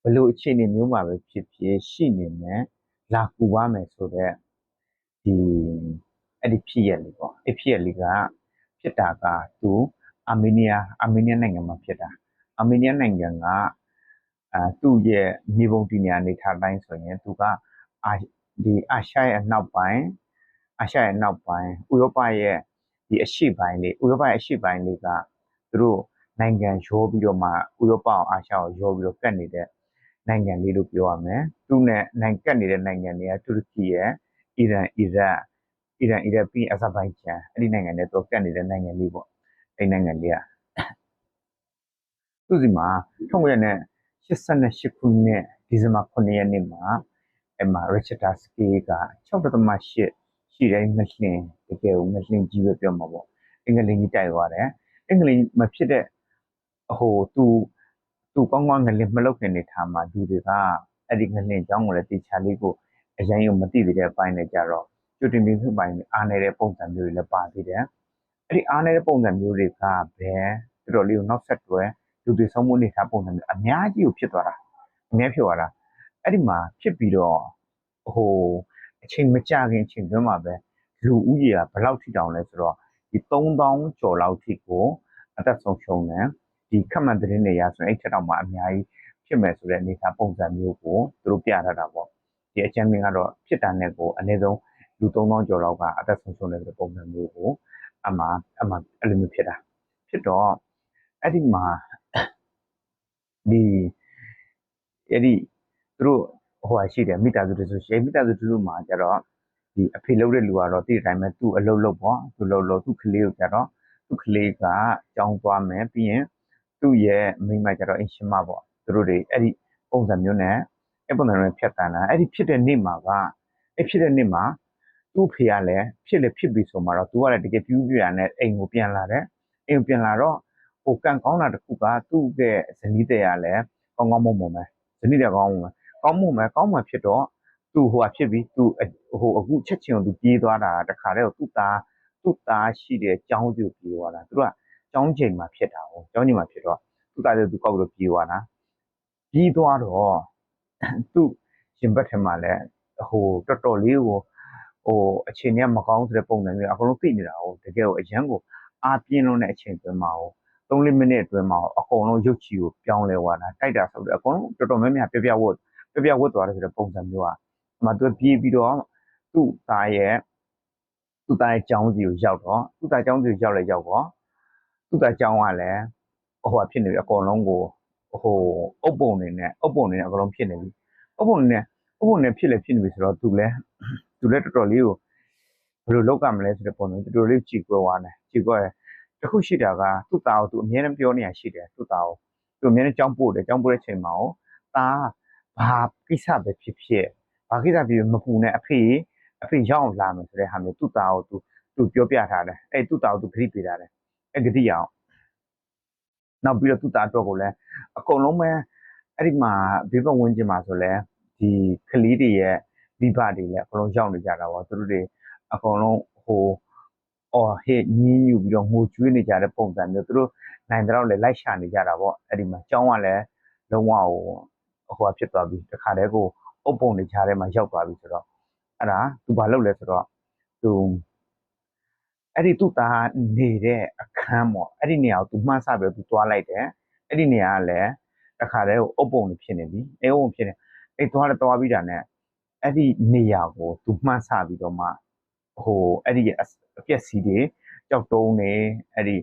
ဘလို့အခြေအနေမျိုးမှာပဲဖြစ်ရှိနေမယ်လာကူပါမယ်ဆိုတော့ဒီအဲ့ဒီဖြစ်ရလေပေါ့အဲ့ဖြစ်ရလေကဖြစ်တာကသူအာမေးနီးယားနိုင်ငံမှာဖြစ်တာအာမေးနီးယားနိုင်ငံကသူ့ရဲ့မြေပုံတည်နေရာနေထားတိုင်းဆိုရင်သူကအာရှရဲ့အနောက်ပိုင်းဥရောပရဲ့ဒီအရှေ့ပိုင်းလေးဥရောပရဲ့အရှေ့ပိုင်းလေးကသူတို့နိုင်ငံရောပြီးတော့မှဥရောပအောင်အာရှကိုရောပြီးတော့ကတ်နေတဲ့နိုင်ငံလေးလို့ပြောရမယ်သူနဲ့နိုင်ကတ်နေတဲ့နိုင်ငံတွေကတူရကီရဲ့အီရန်ပြီးအဇာဘိုင်ဂျန်အဲ့ဒီနိုင်ငံတွေတော့ကတ်နေတဲ့နိုင်ငံလေးပေါ့အဲ့နိုင်ငံလေးကသူစီမှာ1988ခုနှစ်ဒီဇင်ဘာ9ရက်နေ့မှာအဲ့မှာ Richter scale က 6.8 ရှိတဲ့ငလျင်တကယ်ငလျင်ကြီးပဲပြောမှာပေါ့အင်္ဂလိပ်ကြီးတိုက်သွားတယ်အင်္ဂလိပ်မဖြစ်တဲ့သူကောင်းကောင်းငလျင်မလုပ်ခင်နေထားမှာသူတွေကအဲ့ဒီငလျင်အကြောင်းကိုလည်းတေချာလေးကိုအရင်ကမသိသေးတဲ့အပိုင်းနဲ့ကြတော့ကျွတ်တင်ပြီးဖြစ်ပိုင်းအားနေတဲ့ပုံစံမျိုးတွေလည်းပါသေးတယ်အဲ့ဒီအားနေတဲ့ပုံစံမျိုးတွေကဘယ်တော်တော်လေးကိုနောက်ဆက်တွဲလူတွေဆုံးမှုနေထားပုံစံမျိုးအများကြီးကိုဖြစ်သွားတာအများဖြစ်သွားတာအဲ့ဒီမှာဖြစ်ပြီးတော့အချိန်မကြာခင်အချိန်တွင်းမှာပဲလူဦးရေကဘယ်လောက်ထိတောင်လဲဆိုတော့ဒီ3000ကျော်လောက်ထိကိုအသက်ဆုံးရှုံးတယ်ဒီခက်မှန်သတင်းတွေရဆိုရင်အဲ့ထက်တောင်မှအများကြီးဖြစ်မယ်ဆိုတဲ့အနေအထားပုံစံမျိုးကိုသူတို့ပြထားတာပေါ့ဒီအချမ်းမင်းကတော့ဖြစ်တာနဲ့ကိုအနည်းဆုံးလူ3000ကျော်လောက်ကအသက်ဆုံးရှုံးတဲ့ပုံစံမျိုးကိုအမှအဲ့လိုမျိုးဖြစ်တာဖြစ်တော့အဲ့ဒီမှာအဲ့ဒီသူတို့ရှိတယ်မိသားစုတစုရှိမိသားစုတစုမှာကျတော့ဒီအဖေလုပ်တဲ့လူကတော့ဒီအတိုင်းပဲသူ့အလုပ်လုပ်ပေါ့သူလုပ်သူ့ကလေးကိုကျတော့သူ့ကလေးကကြောင်းသွားမယ်ပြီးရင်သူ့ရဲ့မိန်းမကျတော့အင်ရှင်မပေါ့သူတို့တွေအဲ့ဒီပုံစံမျိုးနဲ့အဲ့ပုံစံမျိုးဖြတ်တန်းလာအဲ့ဒီဖြစ်တဲ့နေ့မှာသူ့ဖေကလည်းဖြစ်ပြီဆိုမှတော့သူကလည်းတကယ်ပြူးပြရနဲ့အိမ်ကိုပြန်လာတယ်အိမ်ကိုပြန်လာတော့ကံကောင်းတာတစ်ခုကသူ့ရဲ့ဇနီးတဲ့ကလည်းကောင်းကောင်းမွန်မွန်ပဲဇနီးတဲ့ကောင်းမွန်ဖြစ်တော့သူဖြစ်ပြီးသူအခုချက်ချင်းကိုသူပြေးသွားတာတခါတည်းကိုသူ့သားရှိတဲ့ကျောင်းစီကိုပြေးသွားတာသူကကျောင်းချိန်မှာဖြစ်တာဟုတ်ကျောင်းချိန်မှာဖြစ်တော့သူ့သားလေးသူကောက်ပြီးပြေးသွားတာပြေးသွားတော့သူ့ရှင်ဘက်ထဲမှာလည်းတော်တော်လေးကိုအခြေအနေကမကောင်းဆိုတဲ့ပုံစံမျိုးအကုန်လုံးသိနေတာဟုတ်တကယ်ကိုအရန်ကိုအားပြင်းလွန်းတဲ့အချိန်တွင်းမှာ3-4မိနစ်အတွင်းမှာအကုန်လုံးရုပ်ချီကိုပြောင်းလဲသွားတာတိုက်တာဆိုတော့အကုန်လုံးတော်တော်များများပြဝတ်သွားတယ်ဆိုတဲ့ပုံစံမျိုးอ่ะအမှသူပြေးပြီးတော့သူ့သားရဲ့ကျောင်းစီကိုရောက်တော့သူ့သားကျောင်းစီကိုရောက်တော့သူ့သားကျောင်းကလည်းဖြစ်နေပြီအကုန်လုံးကိုအုပ်ပုံနေနဲ့အကုန်လုံးဖြစ်နေပြီအုပ်ပုံနေဖြစ်နေပြီဆိုတော့သူလည်းတော်တော်လေးကိုဘယ်လိုလုပ်ကြမလဲဆိုတဲ့ပုံစံတော်တော်လေးကြည်ကွဲသွားတယ်တခုရှိတာကသူ့သားကိုသူအမြဲတမ်းပြောနေရရှိတယ်သူ့သားကိုသူအမြဲတမ်းကြောင်းပို့တဲ့အချိန်မှာသားဘာကိစ္စပဲဖြစ်မပူနဲ့အဖေရောက်အောင်လာမယ်ဆိုတဲ့ဟာမျိုးသူ့သားကိုသူပြောပြထားတယ်အဲ့သူ့သားကိုသူဂရိပေးထားတယ်အဲ့ဂရိအောင်နောက်ပြီးတော့သူ့သားအတွက်ကိုလည်းအကုန်လုံးပဲအဲ့ဒီမှာဘေးပတ်ဝန်းကျင်မှာဆိုလဲဒီကလေးတွေရဲ့မိဘတွေလည်းအကုန်လုံးရောက်နေကြတာပေါ့သူတို့တွေအကုန်လုံးဟေ့ညင်းညူပြီးတော့ငိုကြွေးနေကြတဲ့ပုံစံမျိုးသူတို့နိုင်တော့လည်းလိုက်ရှာနေကြတာပေါ့အဲ့ဒီမှာကျောင်းကလည်းလုံးဝဖြစ်သွားပြီတခါတည်းကိုအုပ်ပုံတွေချားထဲမှာရောက်သွားပြီဆိုတော့အဲ့ဒါသူဘာလုပ်လဲဆိုတော့သူအဲ့ဒီသူ့သားနေတဲ့အခန်းပေါ့အဲ့ဒီနေရာကိုသူမှန်းဆပြီးသူသွားလိုက်တယ်အဲ့ဒီနေရာကလည်းတခါတည်းကိုအုပ်ပုံတွေဖြစ်နေပြီအုပ်ပုံဖြစ်နေအဲ့သွားပြီးတာနဲ့အဲ့ဒီနေရာကိုသူမှန်းဆပြီးတော့မှအဲ့ဒီအပျက်စီးတွေကြောက်တုံးနေအဲ့ဒီ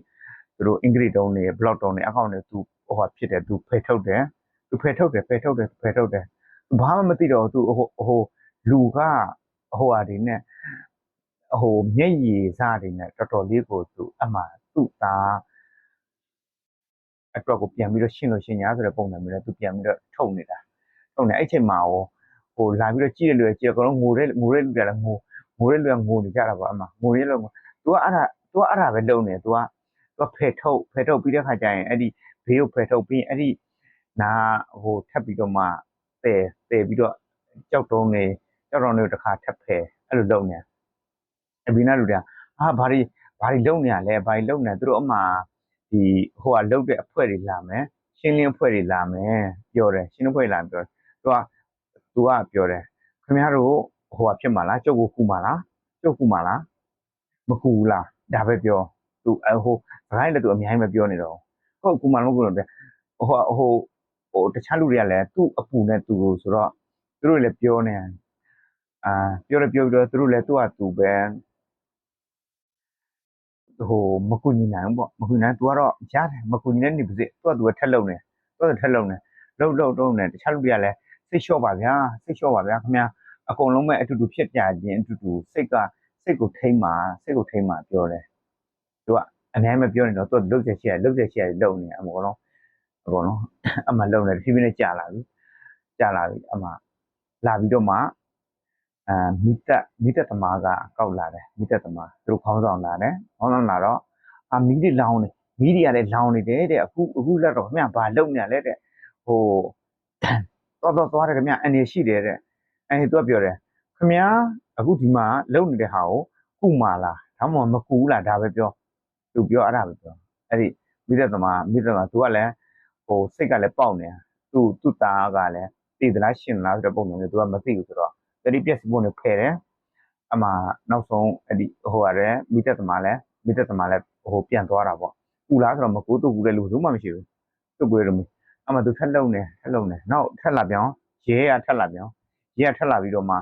သူတို့အင်္ဂလိပ်တုံးနေဘလော့တုံးနေအကောင့်တွေသူဖြစ်တယ်သူဖယ်ထုတ်တယ်ဘာမှမသိတော့သူလူကဒီနဲ့မျက်ရည်စတွေနဲ့တော်တော်လေးကိုသူအမှသူ့သားအတွက်ကိုပြန်ပြီးတော့ရှင်းလို့ရှင်းညာဆိုတဲ့ပုံစံမျိုးနဲ့သူပြန်ပြီးတော့ထုတ်နေတာအဲ့ချိန်မှာလာပြီးတော့ကြည့်ရလို့ကြည့်အကုန်လုံးငိုတဲ့လူတွေကလည်းငိုနေကြတာပေါ့အမှငိုရလို့သူကအဲ့ဒါပဲလုပ်နေသူကဖယ်ထုတ်ပြီးတဲ့ခါကျရင်အဲ့ဒီဘေးကိုဖယ်ထုတ်ပြီးအဲ့ဒီနာထပ်ပြီးတော့မှပယ်ပြီးတော့ကြောက်တုံးတွေတစ်ခါထပ်ဖယ်အဲ့လိုလုပ်နေအဘိနာလူတွေကဘာတွေလုပ်နေရလဲသူတို့အမှဒီလုတ်တဲ့အဖွဲ့တွေလာမယ် ရှင်းလင်းအဖွဲ့တွေလာမယ်ပြောတယ်ရှင်းလင်းအဖွဲ့လာပြောသူကပြောတယ်ခင်ဗျားတို့ဟိုဖြစ်မှာလားကျုပ်ကိုကူမှာလားကျုပ်ကူမှာလားမကူဘူးလားဒါပဲပြောသူဟိုစကားလည်းသူအများကြီးမပြောနေတော့ဟုတ်ကူမှာလို့ကူတော့ဗျဟိုတခြားလူတွေကလည်းသူ့အပူနဲ့သူ့ဆိုတော့သူတို့လည်းပြောနေပြောပြီးတော့သူတို့လည်းသူ့ဟာသူပဲဟိုမကူညီနိုင်ဘူးပေါ့မကူညီနိုင်သူကတော့ရတယ်မကူညီတဲ့နေပါစေသူကထက်လုံနေထက်လုံနေလုံနေတခြားလူတွေကလည်းစိတ်လျှော့ပါဗျာခင်ဗျာအကုန်လုံးပဲအတူတူဖြစ်ကြခြင်းအတူတူစိတ်ကိုထိမ့်ပါပြောတယ်သူကအများမပြောနေတော့သူကလုတ်ချက်ရှိလုံနေအကုန်လုံးအမှလုံနေဖြည်းဖြည်းနဲ့ကြာလာပြီအမှလာပြီးတော့မှမိသက်သမားကကောက်လာတယ်မိသက်သမားသူတို့ခေါင်းဆောင်လာတယ်ခေါင်းဆောင်လာတော့မီးတွေလောင်နေမီးတွေကလည်းလောင်နေတယ်တဲ့အခုလက်တော့ခင်ဗျဘာလုံနေလဲတဲ့ဟိုသွားတယ်ခင်ဗျအနေရှိတယ်တဲ့သူကပြောတယ်ခင်ဗျာအခုဒီမှာလုံနေတဲ့ဟာကိုကုမာလားဒါမှမကူလားဒါပဲပြောသူပြောအဲ့ဒါပဲပြောအဲ့ဒီမိသက်သမားသူကလည်းဟိုစိတ်ကလည်းပေါက်နေတာသူ့သားကလည်းတည်သလားရှင်လားဆိုတဲ့ပုံစံမျိုးသူကမသိဘူးဆိုတော့တတိပြက်စီပုံနဲ့ဖယ်တယ်အမှနောက်ဆုံးအဲ့ဒီဟိုရတယ်မိသက်သမားလည်းဟိုပြန်သွားတာပေါ့ကူလားဆိုတော့မကူတူကူတဲ့လူမှမရှိဘူးသူ့ပွေးတော့အမှသူထက်လုံနေနောက်ထက်လာပြောင်းရဲကထက်လာပြီးတော့မှ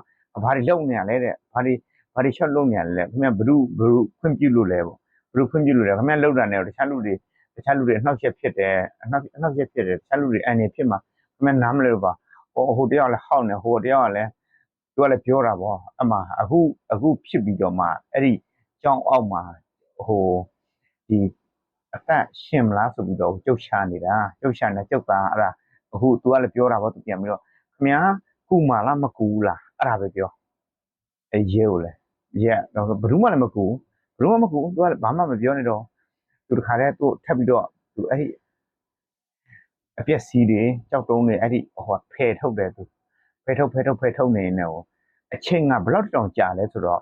ဘာတွေလုံနေရလဲတဲ့ဘာတွေရှော့လုံနေရလဲခင်ဗျဘ누구ခွင့်ပြုလို့လဲပေါ့ဘ누구ခွင့်ပြုလို့လဲခင်ဗျလောက်တာနဲ့တခြားလူတွေအနှောက်ယှက်ဖြစ်တယ်အနှောက်ယှက်ဖြစ်တယ်တခြားလူတွေအန်နေဖြစ်မှာခင်ဗျနားမလဲပါဟိုတယောက်လည်းဟောက်နေဟိုတယောက်ကလည်းသူကလည်းပြောတာပေါ့အမှအခုဖြစ်ပြီးတော့မှအဲ့ဒီကြောင်းအောက်မှာဟိုဒီအသက်ရှင်မလားဆိုပြီးတော့ကြုတ်ချနေတာကြုတ်တာအဲ့ဒါအခုသူကလည်းပြောတာပေါ့သူပြန်ပြီးတော့ခင်ဗျာကူမာလားမကူဘူးလားအဲ့ဒါပဲပြောအဲ့ရဲကိုလည်းရဲတော့ဘယ်သူမှလည်းမကူသူကဘာမှမပြောနေတော့သူတခါတည်းသူထပ်ပြီးတော့သူအဲ့ဒီအပြက်စီးတွေကြောက်တုံးတွေအဲ့ဒီဟိုဖယ်ထုတ်တယ်သူဖယ်ထုတ်နေနေဟိုအချိန်ကဘယ်လောက်တောင်ကြာလဲဆိုတော့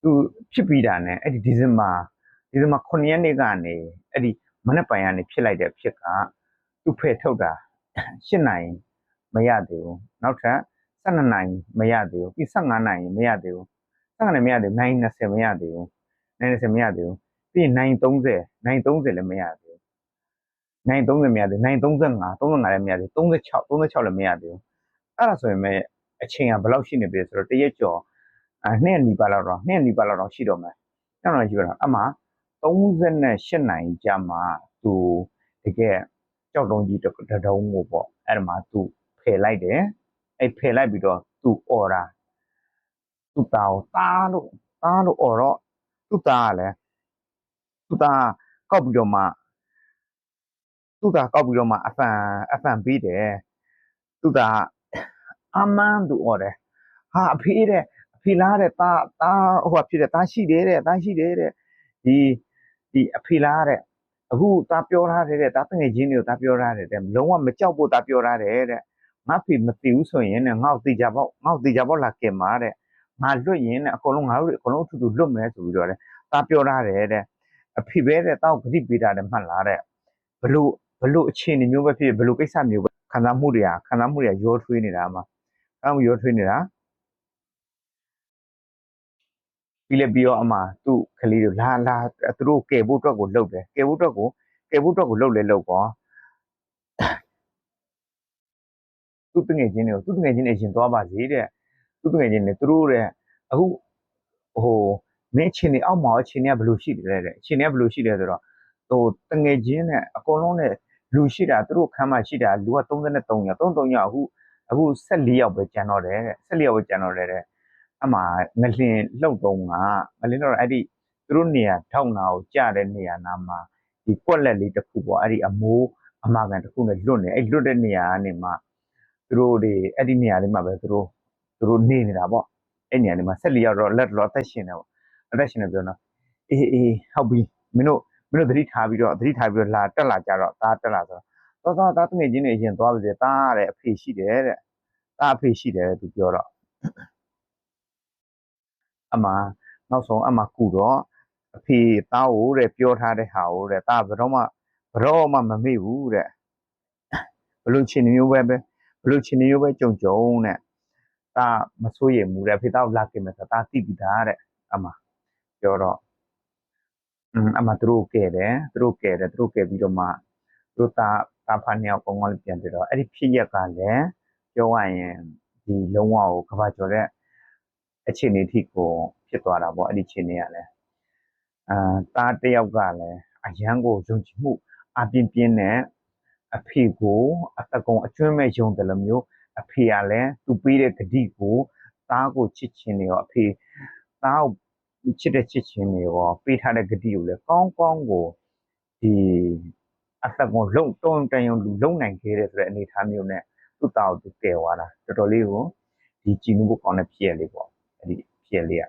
သူဖြစ်ပြီးတာနဲ့အဲ့ဒီဒီဇင်ဘာ9ရက်နေ့ကနေအဲ့ဒီမနေ့ပိုင်ကနေဖြစ်လိုက်တဲ့ဖြစ်ကသူဖယ်ထုတ်တာ8နိုင်မရသေးဘူးနောက်ထပ်12နိုင်မရသေးဘူးပြီး15နိုင်မရသေးဘူး15နိုင်မရသေးဘူးနိုင်20မရသေးဘူးပြီးနိုင်30လည်းမရသေးဘူးနိုင်30မရသေးနိုင်35လည်းမရသေး36လည်းမရသေးဘူးအဲ့ဒါဆိုရင်မဲ့အချိန်ကဘယ်လောက်ရှိနေပြီဆိုတော့တရက်ကျော်2နီးပါးလောက်တော့ရှိတော့မယ်ကျွန်တော်ယူတာအမှ38နိုင်ကြာမှသူတကယ်ကြောက်တုံးကြီးတတုံးကိုပေါ့အဲ့ဒါမှသူဖယ်လိုက်တယ်အဲ့ဖယ်လိုက်ပြီးတော့သူအော်တာသူ့သားကိုတားလို့အော်တော့သူ့သားကလည်းကောက်ပြီးတော့မှအဖန်ပေးတယ်သူ့သားအမန်းသူအော်တယ်ဟာအဖေလားတဲ့တာဟိုဖြစ်တယ်တာရှိတယ်တဲ့ဒီအဖေလားတဲ့အခုတာပြောထားတယ်တဲ့တာတငယ်ချင်းတွေကိုတာပြောထားတယ်တဲ့လုံးဝမကြောက်ဖို့တာပြောထားတယ်တဲ့ငါဖေမသိဘူးဆိုရင်ငါ့ကိုတေချာပေါ့လာကင်ပါတဲ့ငါလွတ်ရင်အကုန်လုံးငါတို့အကုန်လုံးအထူတူလွတ်မယ်ဆိုပြီးတော့တာပြောထားတယ်တဲ့အဖေပဲတဲ့တောက်ဂရိပေးတာတဲ့မှတ်လားတဲ့ဘလို့အခြေအနေမျိုးပဲဖြစ်ဘလို့ကိစ္စမျိုးပဲခံစားမှုတွေကရောထွေးနေတာမှာရောထွေးနေတာပြီးတော့အမှသူ့ကလေးတွေလာသူတို့ကယ်ဖို့အတွက်ကိုလှုပ်တယ်ကယ်ဖို့အတွက်ကိုလှုပ်လေလှုပ်ကောသူ့တငယ်ချင်းတွေရှင်သွားပါစေတဲ့သူ့တငယ်ချင်းတွေသူတို့တဲ့အခုဟိုမင်းချင်းနေအောက်မှာချင်းနေကဘယ်လိုရှိတယ်တဲ့ချင်းနေကဘယ်လိုရှိတယ်ဆိုတော့ဟိုတငယ်ချင်းနဲ့အကုန်လုံးနဲ့လူရှိတာသူတို့ခန်းမှာရှိတာလူက33ယောက်အခု14ယောက်ပဲကျန်တော့တယ်တဲ့အမှငလင်လှုပ်တော့အဲ့ဒီသူတို့နေရာထောက်နာကိုကြားတဲ့နေရာနာမှာဒီကွက်လက်လေးတစ်ခုပေါ့အဲ့ဒီအမိုးအမာကန်တစ်ခုနဲ့လွတ်နေအဲ့လွတ်တဲ့နေရာကနေမှသူတို့တွေအဲ့ဒီနေရာလေးမှာပဲသူတို့နေနေတာပေါ့အဲ့နေရာလေးမှာ14ယောက်တော့လက်တော်အသက်ရှင်တယ်ပေါ့အသက်ရှင်တယ်ပြောတော့အေးဟုတ်ပြီမင်းတို့သတိထားပြီးတော့လာတက်လာကြတော့တက်လာဆိုတော့သားတငယ်ချင်းတွေအရင်သွားပါစေသားတဲ့အဖေရှိတယ်တဲ့သားအဖေရှိတယ်သူပြောတော့အမှနောက်ဆုံးအမှကူတော့အဖေသားကိုတဲ့ပြောထားတဲ့ဟာကိုတဲ့သားဘယ်တော့မှမမေ့ဘူးတဲ့ ဘလို့ချင်းမျိုးပဲဘလို့ချင်းမျိုးပဲကြုံနဲ့ဒါမဆိုးရမှုတဲ့ဖေတော့လာကိမဲ့ဒါတိပိတာတဲ့အမပြောတော့အမသူတို့ကဲပြီးတော့မှသူတို့တာဖာနေအောင်ကောင်းကောင်းလေးပြန်ပြတော့အဲ့ဒီဖြစ်ရက်ကလည်းပြောရရင်ဒီလုံးဝကိုကဘာကျော်တဲ့အခြေအနေထိကိုဖြစ်သွားတာပေါ့အဲ့ဒီအခြေအနေကလည်းတာတယောက်ကလည်းအရန်ကိုယုံကြည်မှုအပြင်းပြင်းနဲ့အဖေကိုအတကုံအကျွမ်းမဲ့ယုံတယ်လို့မျိုးအဖေကလည်းသူပေးတဲ့ဂတိကိုသားကိုချစ်ချင်းနေရောအဖေသားကိုချစ်တဲ့ချစ်ချင်းနေရောပေးထားတဲ့ဂတိကိုလည်းကောင်းကောင်းကိုဒီအတကုံလုံတုံးတန်ယုံလူလုံနိုင်ခဲ့တဲ့ဆိုတဲ့အနေအထားမျိုးနဲ့သူ့သားကိုသူကယ်သွားတာတော်တော်လေးကိုဒီကြည်နူးဖို့ကောင်းတဲ့ဖြစ်ရလေးပေါ့အဲ့ဒီဖြစ်ရလေးက